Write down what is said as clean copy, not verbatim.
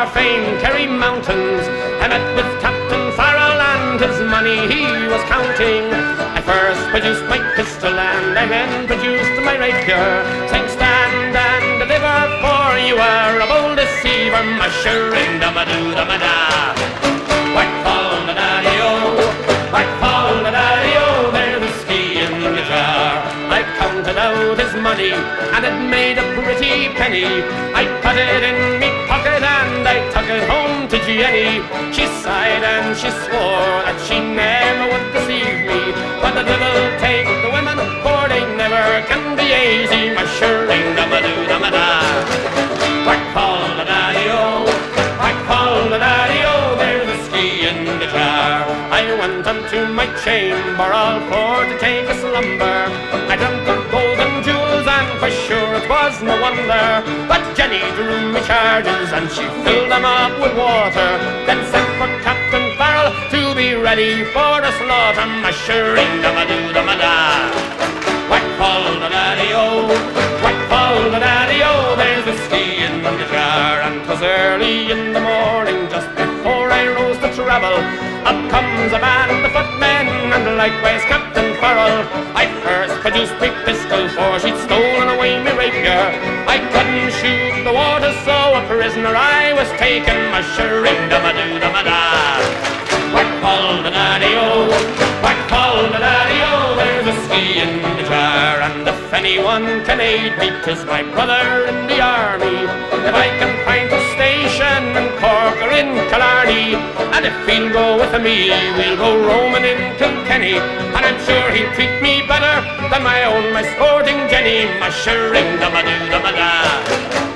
our famed Kerry mountains, I met with Captain Farrell and his money he was counting. I first produced my pistol and I then produced my rapier, saying stand and deliver, for you are a bold deceiver, mushering dum-a-doo-dum-a-da. Whack fall the daddy-o, whack fall the daddy-o, there's whiskey in the jar. I counted out his money and it made a pretty penny. I put it in me pocket and I took it home to Jenny. She sighed and she swore that she never would deceive me, but the devil take the women, for they never can be easy, mushering dum-a-doo-dum-a-da. Whack fall the daddy-o, whack fall the daddy-o, there's whiskey in the jar. I went unto my chamber all for to take a slumber. I dreamt of gold and jewels and for sure it was no wonder, but Jenny drew me charges and she filled them up with water, then sent for Captain Farrell to be ready for the slaughter, mushering dum-a-doo-dum-a-da. Whack fall the daddy-o, whack fall the daddy-o, there's whiskey in the jar. And 'twas early in the morning, just before I rose to travel, up comes a band of footmen and likewise Captain Farrell. I first produced me pistol, for she'd stolen away me rapier. I couldn't shoot the water, so a prisoner I was taken, mushering dum-a-doo-dum-a-da. Whack fall the daddy-o, whack fall the daddy-o, there's whiskey in the jar. And if anyone can aid me, 'tis my brother in the army. If I can find a station in Cork or in Killarney, and if he'll go with me, we'll go roaming in Kilkenny, and I'm sure he'll treat me better than my own, my sporting Jenny, mushering dum-a-doo-dum-a-da.